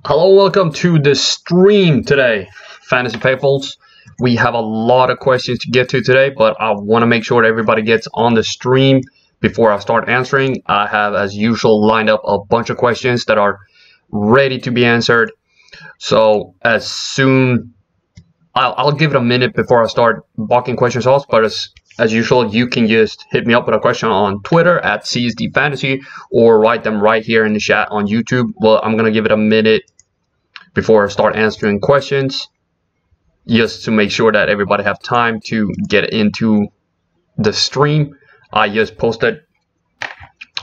Hello, welcome to the stream today, Fantasy Faithfuls. We have a lot of questions to get to today, but I want to make sure that everybody gets on the stream before I start answering. I have, as usual, lined up a bunch of questions that are ready to be answered. So as soon, I'll give it a minute before I start blocking questions off, but as usual, you can just hit me up with a question on Twitter at CSD Fantasy or write them right here in the chat on YouTube. Well, I'm going to give it a minute before I start answering questions, just to make sure that everybody have time to get into the stream. I just posted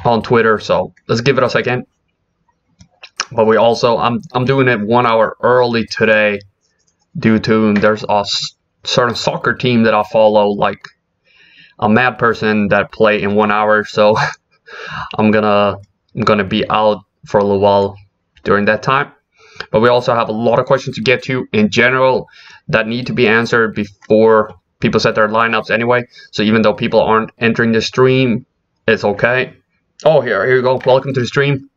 on Twitter, so let's give it a second. But we also, I'm doing it 1 hour early today due to there's a certain soccer team that I follow, like a mad person that play in 1 hour. So I'm gonna be out for a little while during that time. But we also have a lot of questions to get to in general that need to be answered before people set their lineups anyway. So even though people aren't entering the stream, it's okay. Oh, here you go. Welcome to the stream.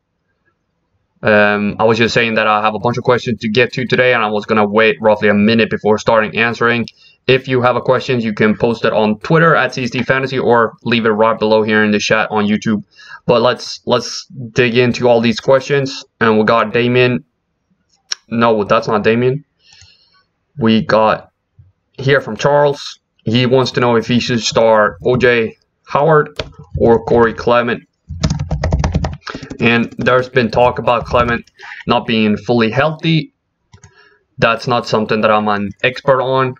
I was just saying that I have a bunch of questions to get to today, and I was going to wait roughly a minute before starting answering. If you have a question, you can post it on Twitter at CSD Fantasy or leave it right below here in the chat on YouTube. But let's dig into all these questions. And we got Damien. No, that's not Damien. We got here from Charles. He wants to know if he should start OJ Howard or Corey Clement. And there's been talk about Clement not being fully healthy. That's not something that I'm an expert on.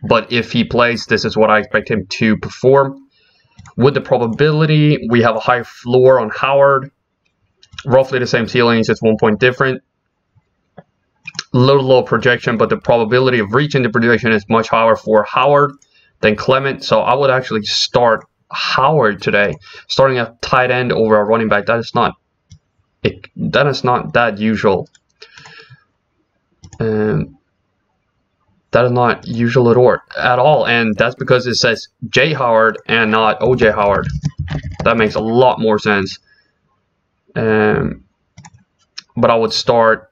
But if he plays, this is what I expect him to perform. With the probability, we have a high floor on Howard. Roughly the same ceiling, it's just 1 point different. Little low projection, but the probability of reaching the projection is much higher for Howard than Clement. So I would actually start Howard today. Starting a tight end over a running back, that is not that usual. That is not usual at all, and that's because it says J Howard and not OJ Howard. That makes a lot more sense. But I would start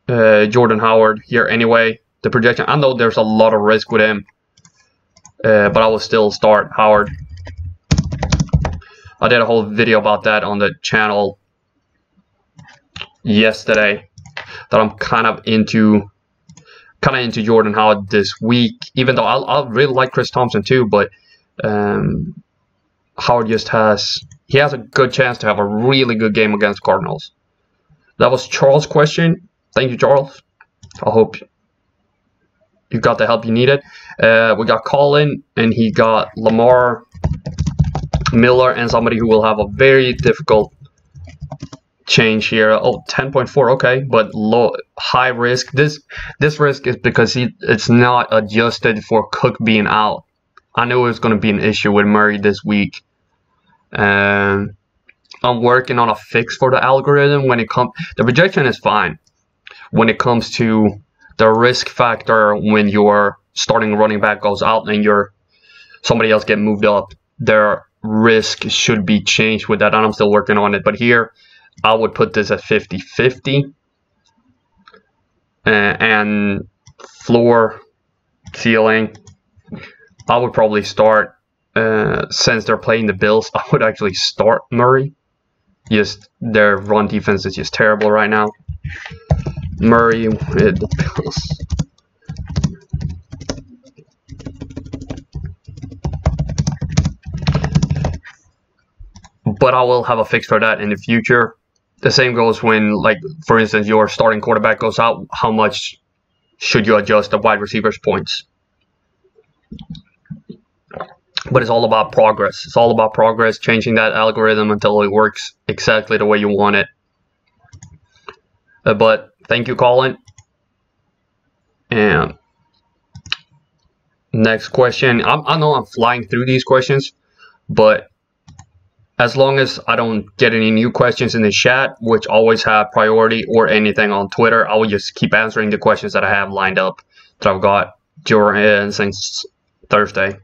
Jordan Howard here anyway. The projection, I know there's a lot of risk with him, but I will still start Howard. I did a whole video about that on the channel yesterday, that I'm kind of into Jordan Howard this week, even though I really like Chris Thompson too, but Howard just has a good chance to have a really good game against Cardinals. That was Charles' question. Thank you, Charles. I hope you got the help you needed. We got Colin, and he got Lamar, Miller, and somebody who will have a very difficult change here. Oh, 10.4, okay, but high risk. This risk is because it's not adjusted for Cook being out. I knew it was going to be an issue with Murray this week. I'm working on a fix for the algorithm when it comes. The projection is fine when it comes to the risk factor when your starting running back goes out and somebody else get moved up. Their risk should be changed with that, and I'm still working on it. But here, I would put this at 50-50. And floor, ceiling, I would probably start, since they're playing the Bills, I would actually start Murray. Just their run defense is just terrible right now. Murray with the Bills. But I will have a fix for that in the future. The same goes when, like, for instance, your starting quarterback goes out. How much should you adjust the wide receivers' points? But it's all about progress. It's all about progress, changing that algorithm until it works exactly the way you want it. But thank you, Colin. And next question. I know I'm flying through these questions, but as long as I don't get any new questions in the chat, which always have priority, or anything on Twitter, I will just keep answering the questions that I have lined up that I've got since Thursday.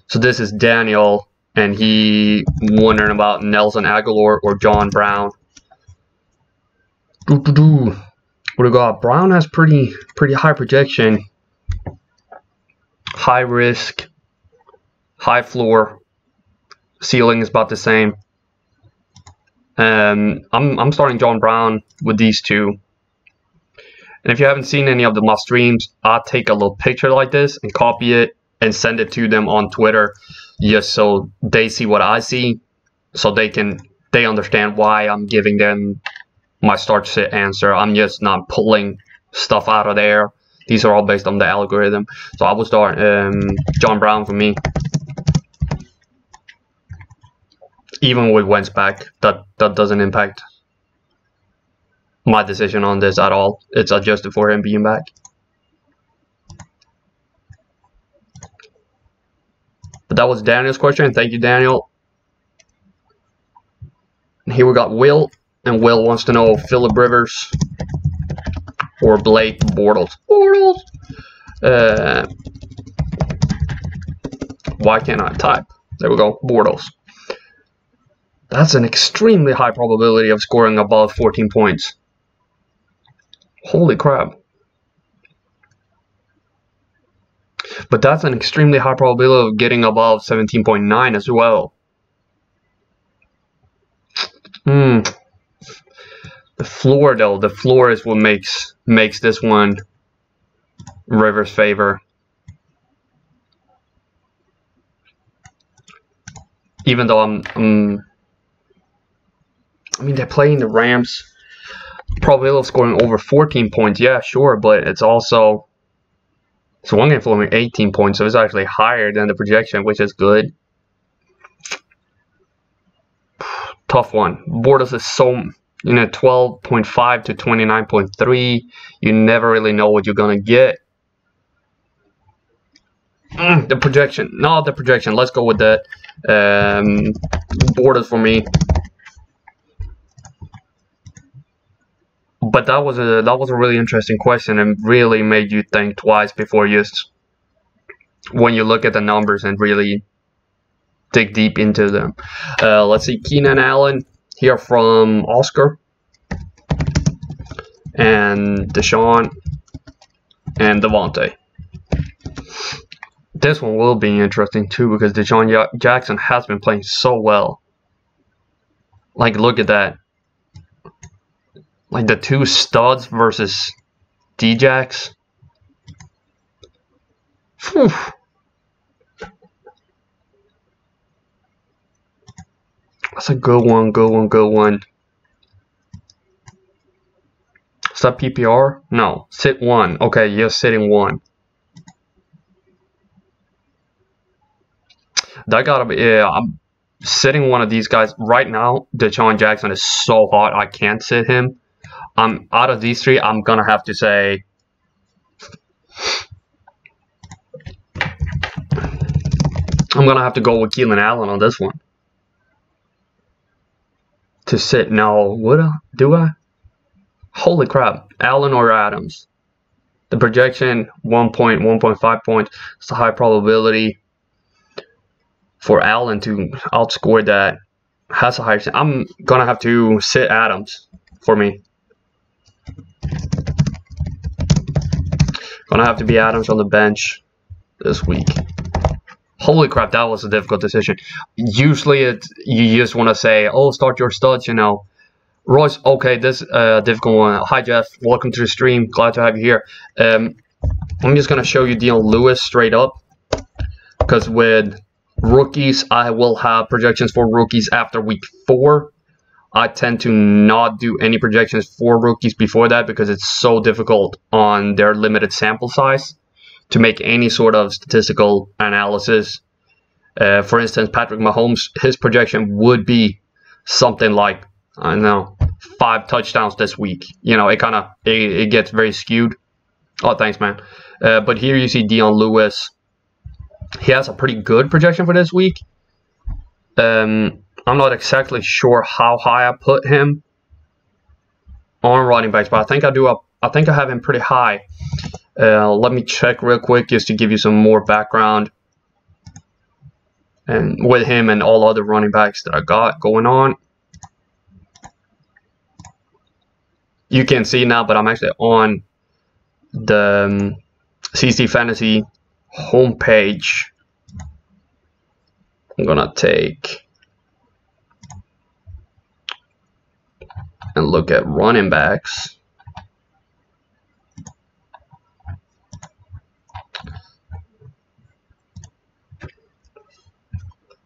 So this is Daniel, and he wondering about Nelson Aguilar or John Brown. What do we got? Brown has pretty high projection, high risk, high floor. Ceiling is about the same. I'm starting John Brown with these two. And if you haven't seen any of my streams, I'll take a little picture like this and copy it and send it to them on Twitter, just so they see what I see, so they understand why I'm giving them my start sit answer. I'm just not pulling stuff out of there. These are all based on the algorithm. So I will start John Brown for me. Even with Wentz back, that doesn't impact my decision on this at all. It's adjusted for him being back. But that was Daniel's question. Thank you, Daniel. And here we got Will. And Will wants to know Phillip Rivers or Blake Bortles. Why can't I type? There we go. Bortles. That's an extremely high probability of scoring above 14 points. Holy crap. But that's an extremely high probability of getting above 17.9 as well. The floor, though, the floor is what makes this one Rivers' favor. Even though I mean, they're playing the Rams. Probability of scoring over 14 points, yeah, sure, but it's also one game for 18 points, so it's actually higher than the projection, which is good. Tough one. Bortles is so, 12.5 to 29.3. You never really know what you're gonna get. The projection. No, the projection. Let's go with that. Bortles for me. But that was a really interesting question and really made you think twice before when you look at the numbers and really dig deep into them. Let's see, Keenan Allen here from Oscar and Deshaun and Devontae. This one will be interesting too because Deshaun Jackson has been playing so well. Like, look at that. Like the two studs versus D-Jacks. Whew. That's a good one, good one. Is that PPR? No, sit one. Okay, you're sitting one. That gotta be, yeah, I'm sitting one of these guys right now. Deshaun Jackson is so hot, I can't sit him. Out of these three, I'm gonna have to say I'm gonna have to go with Keenan Allen on this one. To sit, no, do I? Holy crap, Allen or Adams? The projection 1.5 points. It's a high probability for Allen to outscore that. Has a higher. I'm gonna have to sit Adams for me. Gonna have to be Adams on the bench this week. Holy crap, that was a difficult decision. Usually you just want to say, oh, start your studs, Royce, okay, this difficult one. Hi, Jeff. Welcome to the stream. Glad to have you here. I'm just going to show you Dion Lewis straight up. Because with rookies, I will have projections for rookies after week 4. I tend to not do any projections for rookies before that because it's so difficult on their limited sample size to make any sort of statistical analysis. For instance, Patrick Mahomes, his projection would be something like, I don't know, 5 touchdowns this week. It gets very skewed. Oh, thanks, man. But here you see Dion Lewis. He has a pretty good projection for this week. I'm not exactly sure how high I put him on running backs, but I think I have him pretty high. Let me check real quick just to give you some more background and with him and all other running backs that I got going on. You can see now, but I'm actually on the CSD Fantasy homepage. I'm gonna take and look at running backs.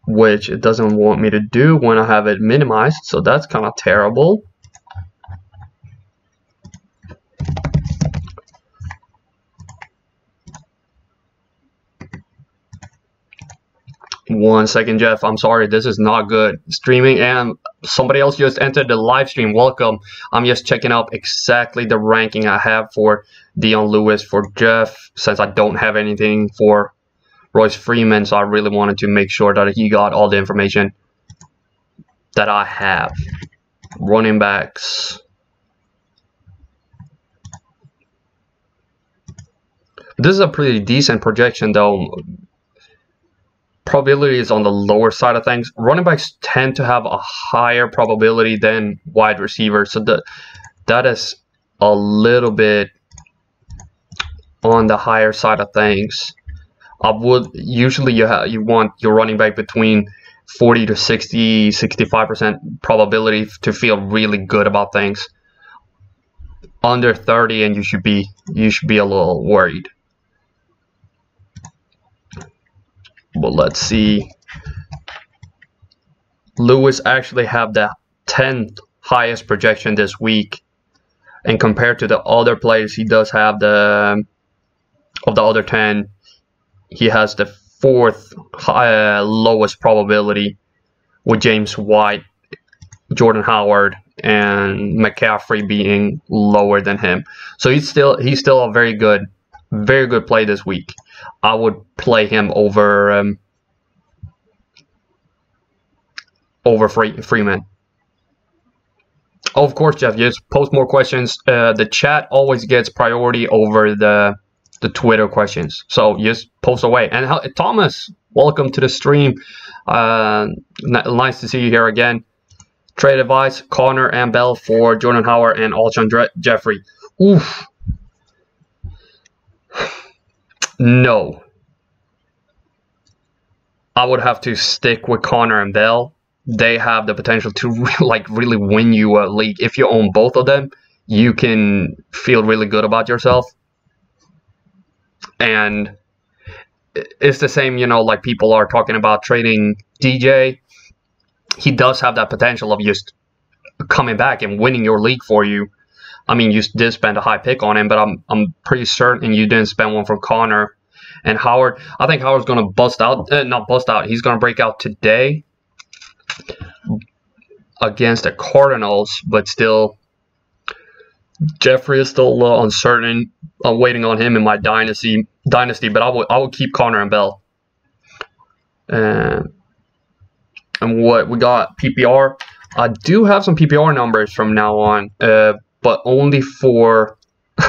Which it doesn't want me to do when I have it minimized, so that's kind of terrible. One second, Jeff. I'm sorry, this is not good. Streaming, and somebody else just entered the live stream. Welcome. I'm just checking out exactly the ranking I have for Dion Lewis for Jeff, since I don't have anything for Royce Freeman, so I really wanted to make sure that he got all the information that I have. Running backs. This is a pretty decent projection, though. Probability is on the lower side of things. Running backs tend to have a higher probability than wide receivers, so that is a little bit on the higher side of things. I would usually you want your running back between 40 to 60, 65% probability to feel really good about things. Under 30, and you should be a little worried. Well, let's see. Lewis actually have the 10th highest projection this week, and compared to the other players, he does have the of the other 10. He has the 4th lowest probability, with James White, Jordan Howard, and McCaffrey being lower than him. So he's still a very good play this week. I would play him over Freeman. Oh, of course, Jeff. Just post more questions. The chat always gets priority over the Twitter questions, so just post away. And Thomas, welcome to the stream. Nice to see you here again. Trade advice: Connor and Bell for Jordan Howard and Alshon Jeffrey. Oof. No. I would have to stick with Connor and Bell. They have the potential to really win you a league. If you own both of them, you can feel really good about yourself. And it's the same, like people are talking about trading DJ. He does have that potential of just coming back and winning your league for you. I mean, you did spend a high pick on him, but I'm pretty certain you didn't spend one for Connor. And Howard, I think Howard's going to bust out. Not bust out. He's going to break out today against the Cardinals, but still, Jeffrey is still uncertain. I'm waiting on him in my dynasty, but I will keep Connor and Bell. And what we got, PPR. I do have some PPR numbers from now on, but only for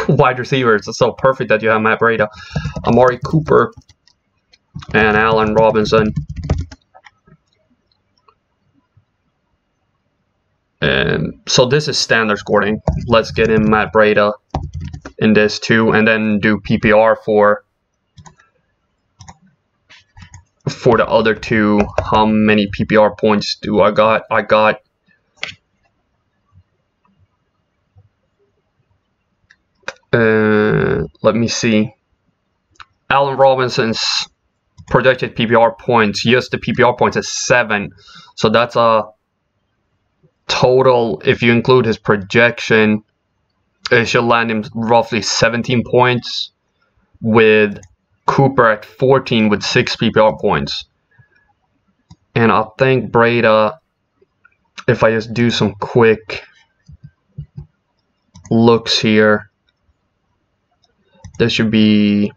wide receivers. It's so perfect that you have Matt Breida, Amari Cooper, and Allen Robinson. And so this is standard scoring. Let's get in Matt Breida in this too, and then do PPR for the other two. How many PPR points do I got? I got let me see. Allen Robinson's projected PPR points, just the PPR points, is 7. So that's a total, if you include his projection, it should land him roughly 17 points, with Cooper at 14 with 6 PPR points. And I think Breida, if I just do some quick looks here, this should be,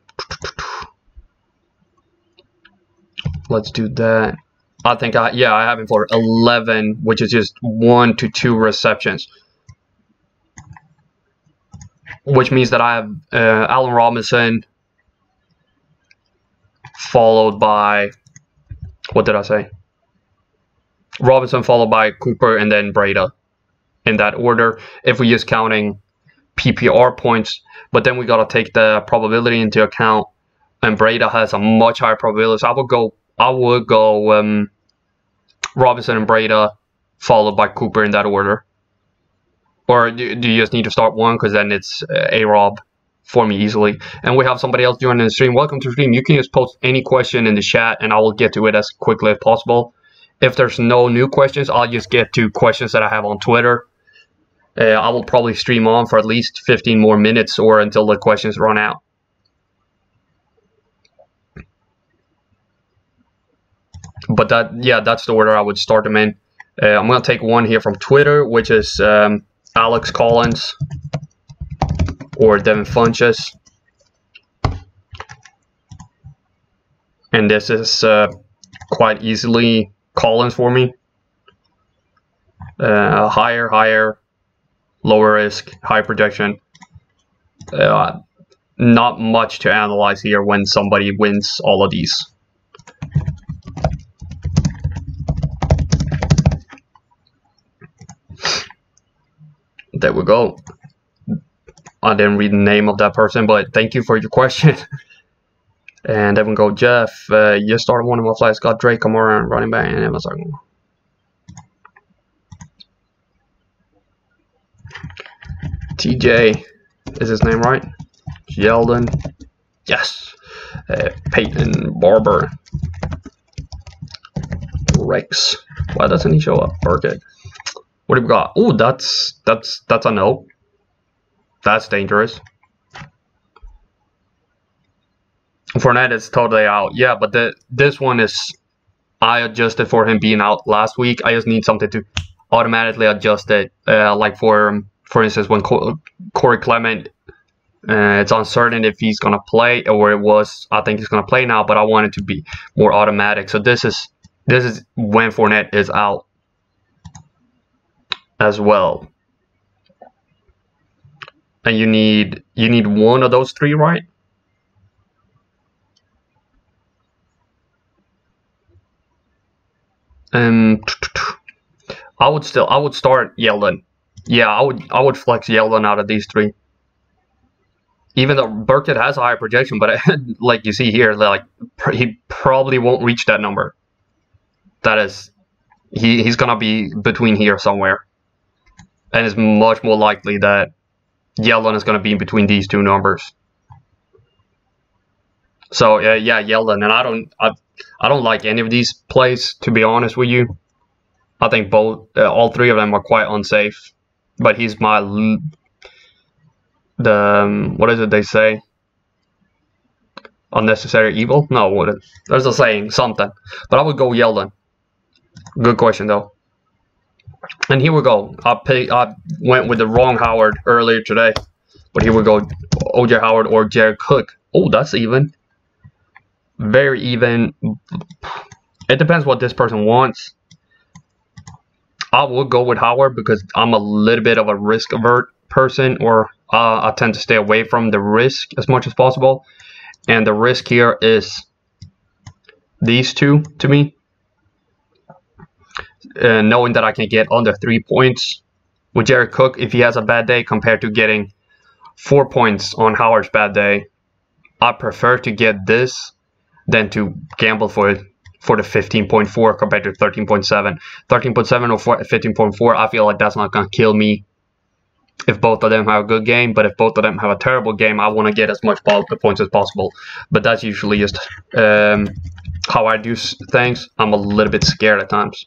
let's do that. I think I have him for 11, which is just 1 to 2 receptions, which means that I have Allen Robinson followed by, what did I say? Robinson followed by Cooper and then Breida, in that order. If we're just counting PPR points, but then we got to take the probability into account, and Breda has a much higher probability. So I would go Robinson and Breda, followed by Cooper in that order. Or do you just need to start one, because then it's A-Rob for me easily. And we have somebody else joining the stream. Welcome to the stream. You can just post any question in the chat, and I will get to it as quickly as possible. If there's no new questions, I'll just get to questions that I have on Twitter. I will probably stream on for at least 15 more minutes or until the questions run out. But that's the order I would start them in. I'm going to take one here from Twitter, which is Alex Collins or Devin Funches. And this is quite easily Collins for me. Higher, lower risk, high projection. Not much to analyze here when somebody wins all of these. There we go. I didn't read the name of that person, but thank you for your question. And then we go, Jeff. You started one of my flights. Got Drake, Kamara, and running back, and it was like, TJ, is his name right? Yeldon, yes. Peyton, Barber, Rex. Why doesn't he show up? Burkett. What do we got? Oh, that's a no. That's dangerous. Fournette is totally out. Yeah, but this one is, I adjusted for him being out last week. I just need something to automatically adjust it. Like for instance, when Corey Clement, it's uncertain if he's gonna play, or I think he's gonna play now, but I want it to be more automatic. So this is when Fournette is out as well. And you need one of those three, right? I would start Yeldon. Yeah, I would flex Yeldon out of these three. Even though Burkett has a higher projection, but like you see here, like he probably won't reach that number. That is, he's gonna be between here somewhere, and it's much more likely that Yeldon is gonna be in between these two numbers. So yeah, Yeldon, and I don't like any of these plays, to be honest with you. I think all three of them are quite unsafe. But he's what is it they say? Unnecessary evil? No, there's a saying, something. But I would go Yeldon. Good question though. And here we go. I went with the wrong Howard earlier today. But here we go. OJ Howard or Jared Cook. Oh, that's even. Very even. It depends what this person wants. I would go with Howard because I'm a little bit of a risk avert person, or I tend to stay away from the risk as much as possible. And the risk here is these two to me. Knowing that I can get under 3 points with Jared Cook if he has a bad day, compared to getting 4 points on Howard's bad day. I prefer to get this than to gamble for the 15.4 compared to 13.7. 13.7 or 15.4, I feel like that's not going to kill me if both of them have a good game. But if both of them have a terrible game, I want to get as much points as possible. But that's usually just how I do things. I'm a little bit scared at times.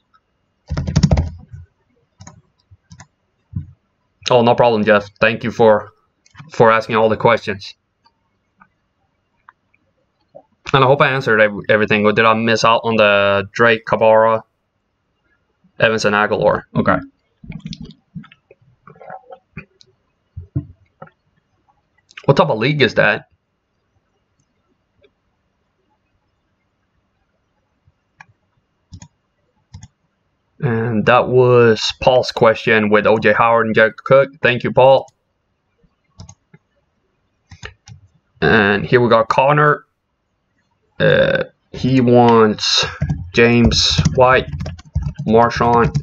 Oh, no problem, Jeff. Thank you for asking all the questions. And I hope I answered everything. Or did I miss out on the Drake, Kamara, Evans, and Aguilar? Okay. What type of league is that? And that was Paul's question with OJ Howard and Jared Cook. Thank you, Paul. And here we got Connor. He wants James White, Marshawn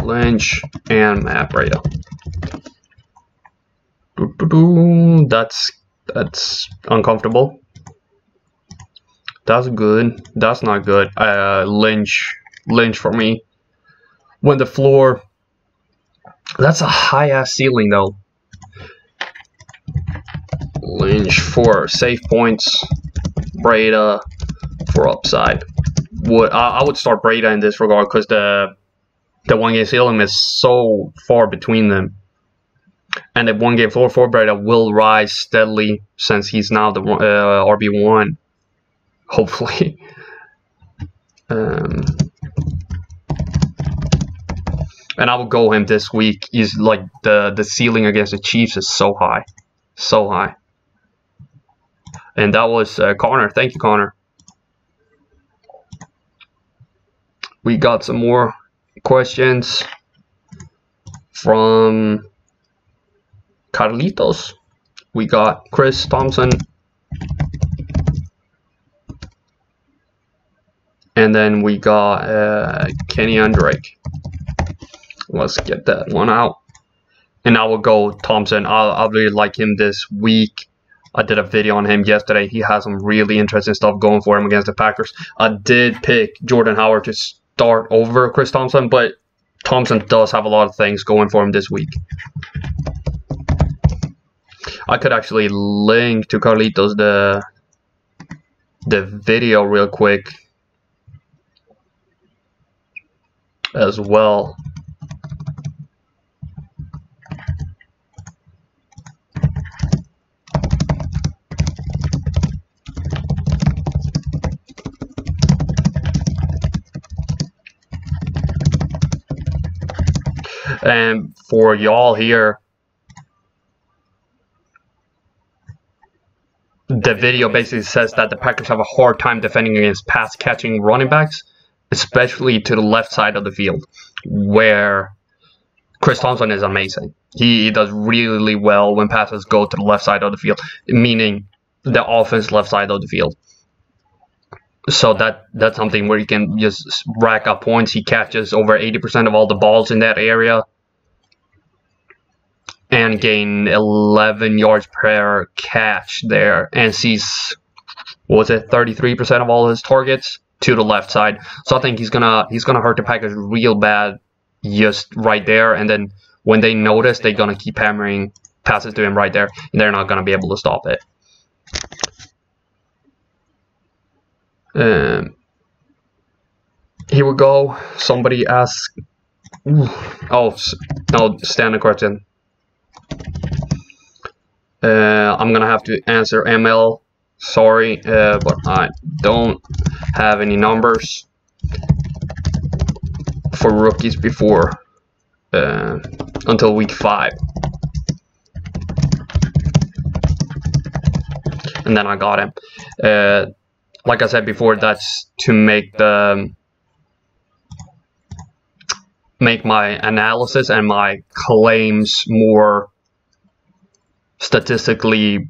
Lynch, and Matt Breda. That's uncomfortable. That's good. That's not good. Lynch for me. When the floor. That's a high ass ceiling though. Lynch for save points. Breda for upside. I would start Breda in this regard because the 1 game ceiling is so far between them. And the 1 game floor for Breda will rise steadily since he's now the RB1. Hopefully. And I will go him this week. He's like the ceiling against the Chiefs is so high. So high. And that was Connor. Thank you, Connor. We got some more questions from Carlitos. We got Chris Thompson. And then we got Kenny Andrake. Let's get that one out. And I will go Thompson. I really like him this week. I did a video on him yesterday. He has some really interesting stuff going for him against the Packers. I did pick Jordan Howard to start over Chris Thompson, but Thompson does have a lot of things going for him this week. I could actually link to Carlitos the video real quick as well. And for y'all here, the video basically says that the Packers have a hard time defending against pass-catching running backs, especially to the left side of the field, where Chris Thompson is amazing. He does really well when passes go to the left side of the field, meaning the offense left side of the field. So that's something where you can just rack up points. He catches over 80% of all the balls in that area and gain 11 yards per catch there, and sees, what was it, 33% of all his targets to the left side. So I think he's gonna hurt the Packers real bad just right there, and then when they notice, they're gonna keep hammering passes to him right there, and they're not gonna be able to stop it. Here we go. Somebody asked. Oh no, standard question. I'm gonna have to answer ML. Sorry, but I don't have any numbers for rookies before until week 5, and then I got him. Like I said before, that's to make my analysis and my claims more statistically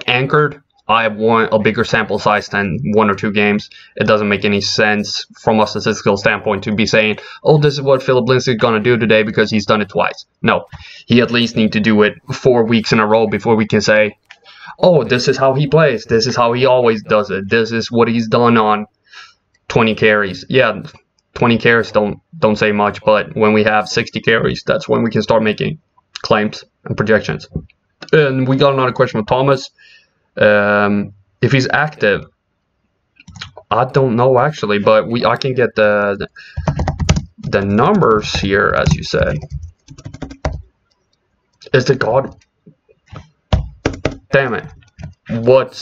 anchored. I want a bigger sample size than 1 or 2 games. It doesn't make any sense from a statistical standpoint to be saying, oh, this is what Philip Lindsay is going to do today because he's done it twice. No, he at least needs to do it 4 weeks in a row before we can say, oh, this is how he plays. This is how he always does it. This is what he's done on 20 carries. Yeah, 20 carries don't say much, but when we have 60 carries, that's when we can start making claims and projections. And we got another question from Thomas. If he's active, I don't know actually, but I can get the numbers here, as you say. Is the God? Damn it! What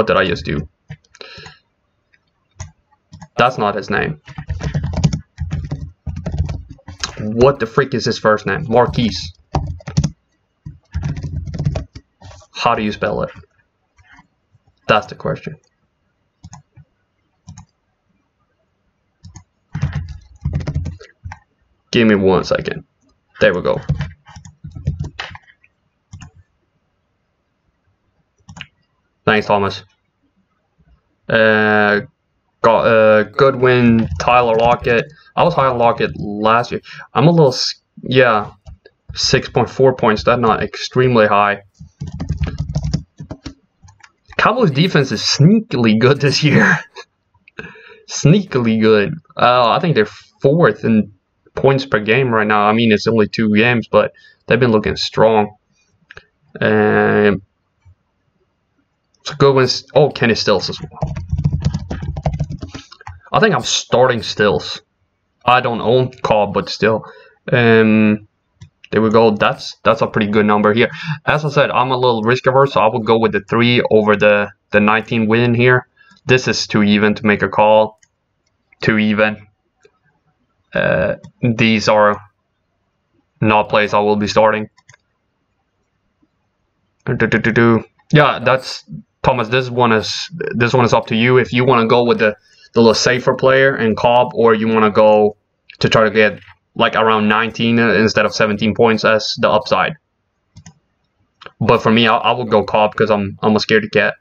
did I just do? That's not his name. What the freak is his first name? Marquise. How do you spell it? That's the question. Give me 1 second. There we go. Thanks, Thomas. Got Goodwin, Tyler Lockett. I was high on Lockett last year. I'm a little, yeah. 6.4 points. That's not extremely high. Cowboys defense is sneakily good this year. Sneakily good. I think they're 4th in points per game right now. I mean, it's only 2 games, but they've been looking strong. It's a good one. Oh, Kenny Stills as well. I think I'm starting Stills. I don't own Cobb, but still. There we go. That's a pretty good number here. As I said, I'm a little risk averse, so I would go with the 3 over the 19 win here. This is too even to make a call. Too even. These are not plays I will be starting. Yeah, that's Thomas. This one is up to you. If you want to go with the little safer player and Cobb, or you want to go to try to get like around 19 instead of 17 points as the upside. But for me, I would go Cobb because I'm a scaredy cat.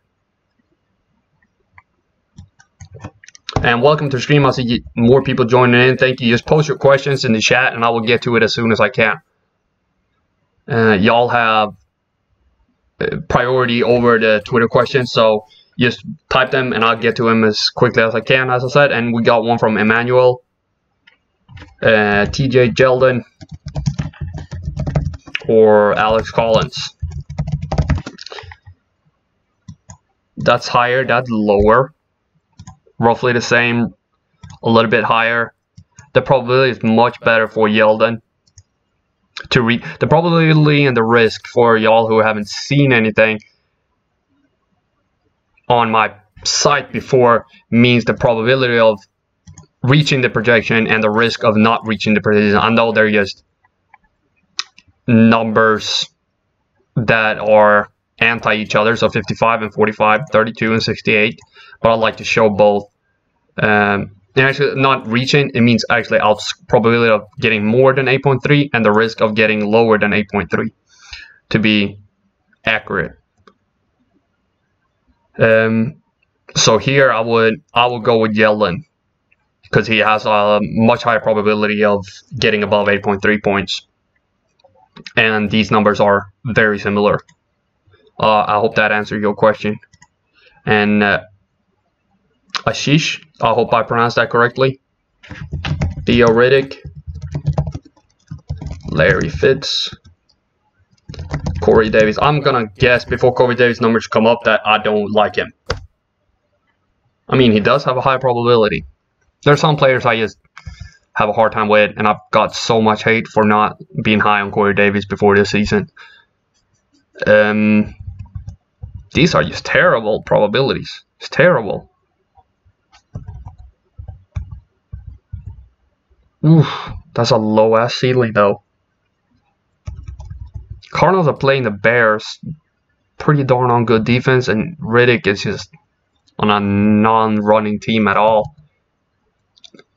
And welcome to the stream. I see more people joining in. Thank you. Just post your questions in the chat, and I will get to it as soon as I can. Y'all have priority over the Twitter questions, so just type them, and I'll get to them as quickly as I can, as I said. And we got one from Emmanuel. TJ Jeldon or Alex Collins. That's higher, that's lower. Roughly the same, a little bit higher. The probability is much better for Yeldon to read. The probability and the risk for y'all who haven't seen anything on my site before means the probability of reaching the projection and the risk of not reaching the projection. I know they're just numbers that are anti each other, so 55 and 45, 32 and 68, but I like to show both. And actually not reaching, it means actually probability of getting more than 8.3 and the risk of getting lower than 8.3 to be accurate. So here I would go with Yeldon, because he has a much higher probability of getting above 8.3 points. And these numbers are very similar. I hope that answered your question. And Ashish, I hope I pronounced that correctly. Theo Riddick, Larry Fitz, Corey Davis. I'm going to guess before Corey Davis' numbers come up that I don't like him. I mean, he does have a high probability. There's some players I just have a hard time with, and I've got so much hate for not being high on Corey Davis before this season. These are just terrible probabilities. It's terrible. Oof, that's a low-ass ceiling, though. Cardinals are playing the Bears. Pretty darn on good defense, and Riddick is just on a non-running team at all.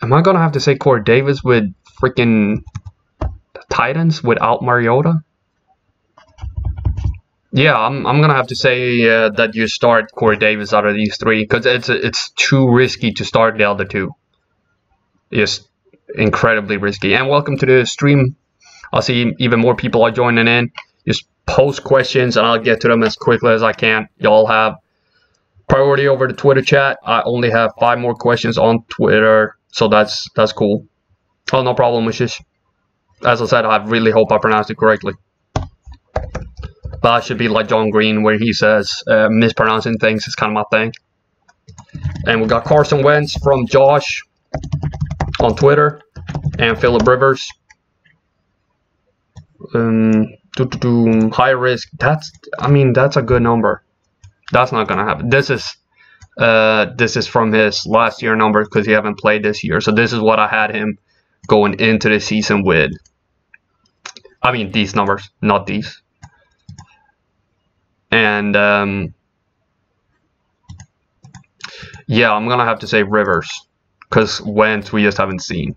Am I going to have to say Corey Davis with freaking Titans without Mariota? Yeah, I'm going to have to say that you start Corey Davis out of these three, because it's too risky to start the other two. Just incredibly risky. And welcome to the stream. I'll see even more people are joining in. Just post questions and I'll get to them as quickly as I can. Y'all have priority over the Twitter chat. I only have 5 more questions on Twitter, so that's cool. Oh, no problem, Ashish. As I said, I really hope I pronounced it correctly. But I should be like John Green, where he says mispronouncing things is kind of my thing. And we got Carson Wentz from Josh on Twitter and Philip Rivers. High risk. That's a good number. That's not gonna happen. This is from his last year number because he haven't played this year. So this is what I had him going into the season with. I mean these numbers, not these. And yeah, I'm gonna have to say Rivers because Wentz we just haven't seen.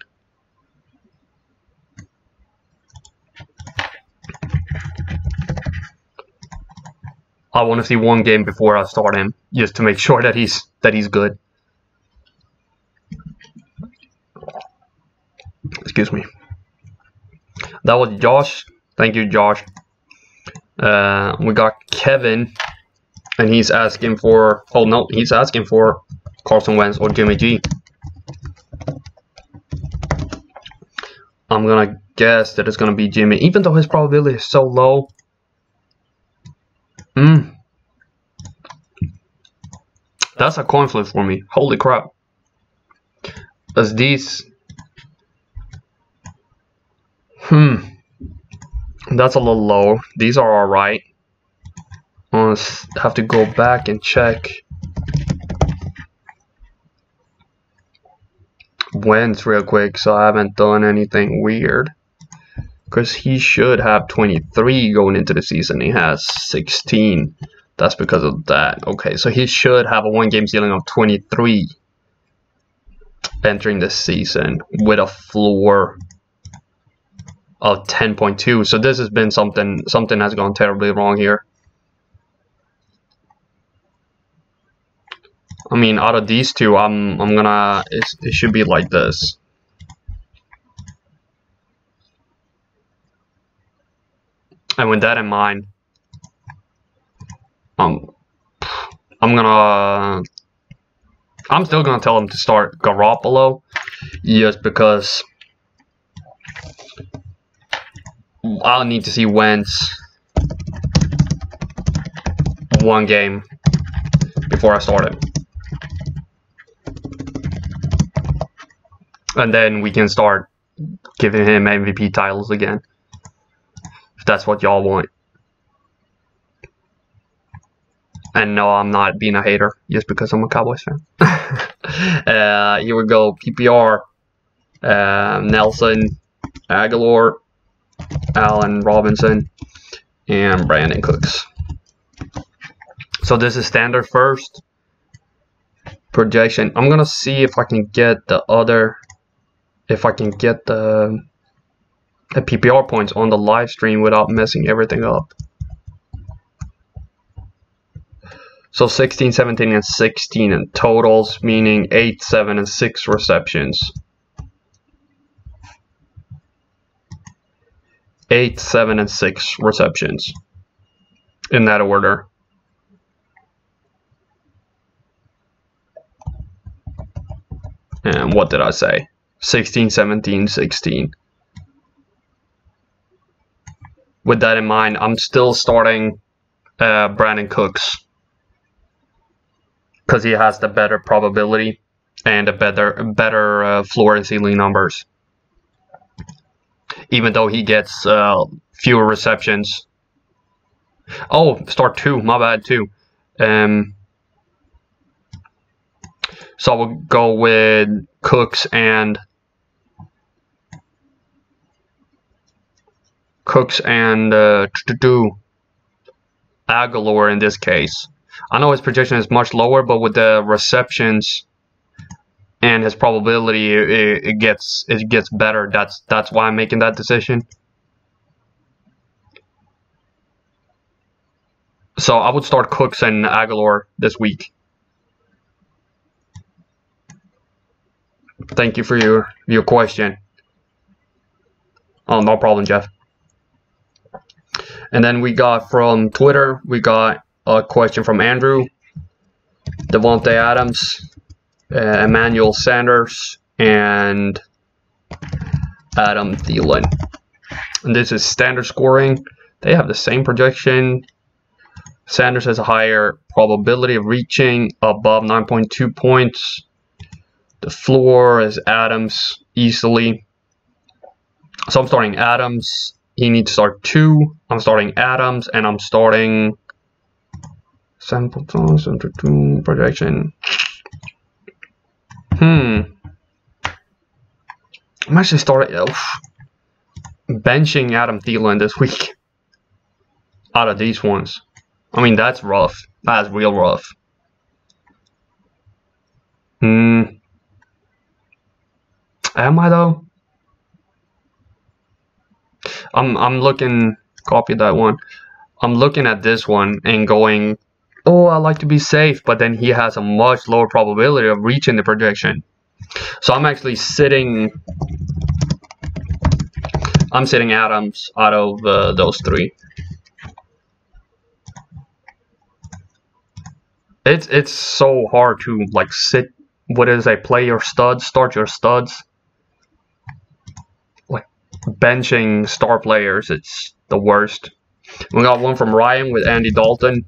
I want to see one game before I start him, just to make sure that he's good. Excuse me. That was Josh. Thank you, Josh. We got Kevin, and he's asking for. Oh no, he's asking for Carson Wentz or Jimmy G. I'm gonna guess that it's gonna be Jimmy, even though his probability is so low. That's a coin flip for me. Holy crap. As these. That's a little low. These are alright. I'll have to go back and check Wentz real quick, so I haven't done anything weird. Because he should have 23 going into the season. He has 16. That's because of that. Okay, so he should have a one-game ceiling of 23 entering the season with a floor of 10.2. So this has been something has gone terribly wrong here. I mean, out of these two, I'm gonna it should be like this. And with that in mind, I'm still gonna tell him to start Garoppolo, just because I'll need to see Wentz one game before I start him. And then we can start giving him MVP titles again. If that's what y'all want. And no, I'm not being a hater just because I'm a Cowboys fan. Here we go. PPR. Nelson, Aguilar, Allen Robinson, and Brandon Cooks. So this is standard first. Projection. I'm gonna see if I can get the other. If I can get the PPR points on the live stream without messing everything up. So 16, 17, and 16 in totals, meaning 8, 7, and 6 receptions. 8, 7, and 6 receptions. In that order. And what did I say? 16, 17, 16. With that in mind, I'm still starting Brandon Cooks. Because he has the better probability and a better floor and ceiling numbers. Even though he gets fewer receptions. Oh, start 2. My bad, 2. So we'll go with Cooks and Aguilar in this case. I know his projection is much lower, but with the receptions and his probability, it gets better. That's why I'm making that decision. So I would start Cooks and Aguilar this week. Thank you for your question. Oh, no problem, Jeff. And then we got from Twitter, we got a question from Andrew, Devontae Adams, Emmanuel Sanders, and Adam Thielen. And this is standard scoring. They have the same projection. Sanders has a higher probability of reaching above 9.2 points. The floor is Adams easily. So I'm starting Adams. He needs to start 2. I'm starting Adams, and I'm starting 7.2 projection. I'm actually starting benching Adam Thielen this week. Out of these ones, I mean that's rough. That's real rough. Am I though? I'm looking. Copy that one. I'm looking at this one and going, oh, I like to be safe, but then he has a much lower probability of reaching the projection. So I'm actually sitting I'm sitting Adams out of those three. It's so hard to like sit. What is a play your studs, start your studs. Like benching star players, it's the worst. We got one from Ryan with Andy Dalton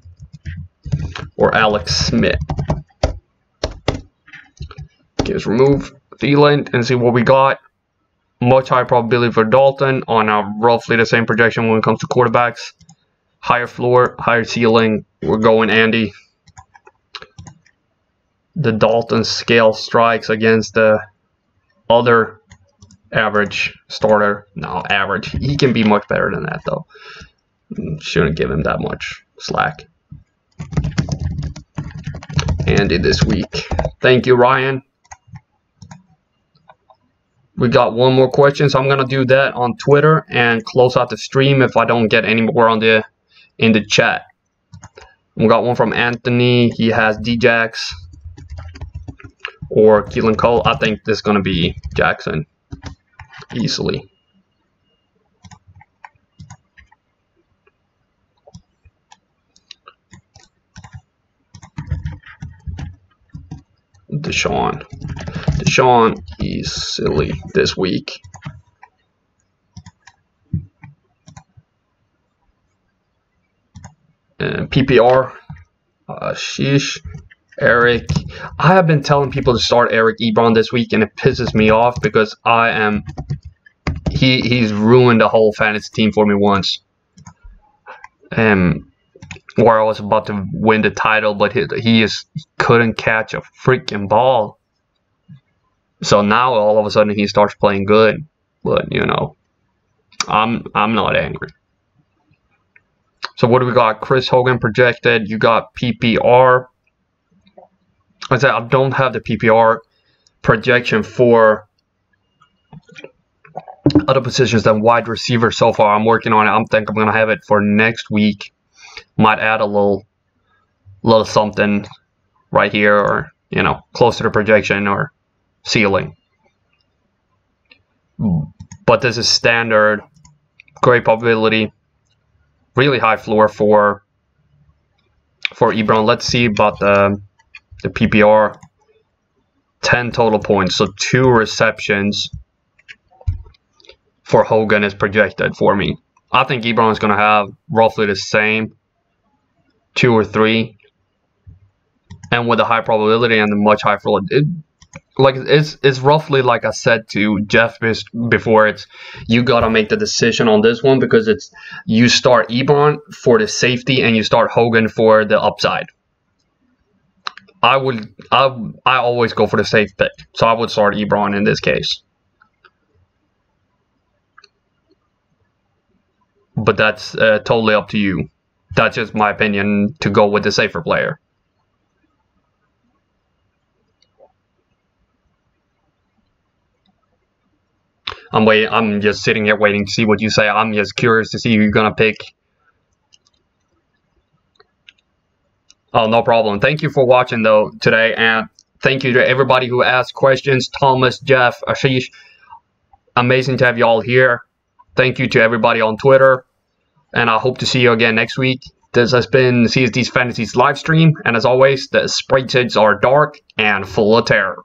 or Alex Smith. Okay, let's remove Thielen and see what we got. Much higher probability for Dalton on roughly the same projection when it comes to quarterbacks. Higher floor, higher ceiling. We're going Andy. The Dalton scale strikes against the other average starter. No, average. He can be much better than that, though. Shouldn't give him that much slack. Andy this week. Thank you, Ryan. We got one more question, so I'm gonna do that on Twitter and close out the stream if I don't get any more on in the chat. We got one from Anthony. He has Djax or Keelan Cole. I think this is gonna be Jackson easily. Deshaun, he's silly this week. And PPR, sheesh. Eric, I have been telling people to start Eric Ebron this week, and it pisses me off because he's ruined the whole fantasy team for me once. Where I was about to win the title, but he couldn't catch a freaking ball. So now all of a sudden he starts playing good. But you know, I'm not angry. So what do we got? Chris Hogan projected. You got PPR. I said I don't have the PPR projection for other positions than wide receiver so far. I'm working on it. I think I'm gonna have it for next week. Might add a little something right here, or you know, closer to projection or ceiling. But this is standard, great probability, really high floor for Ebron. Let's see about the PPR. 10 total points, so 2 receptions for Hogan is projected for me. I think Ebron is going to have roughly the same, 2 or 3, and with a high probability and a much higher floor. It's roughly like I said to Jeff before. It's you gotta make the decision on this one because it's you start Ebron for the safety and you start Hogan for the upside. I always go for the safe pick, so I would start Ebron in this case. But that's totally up to you. That's just my opinion to go with the safer player. I'm just sitting here waiting to see what you say. I'm just curious to see who you're gonna pick. Oh, no problem. Thank you for watching though today, and thank you to everybody who asked questions. Thomas, Jeff, Ashish. Amazing to have you all here. Thank you to everybody on Twitter, and I hope to see you again next week. This has been CSD's Fantasy's live stream, and as always, the spreadsheets are dark and full of terror.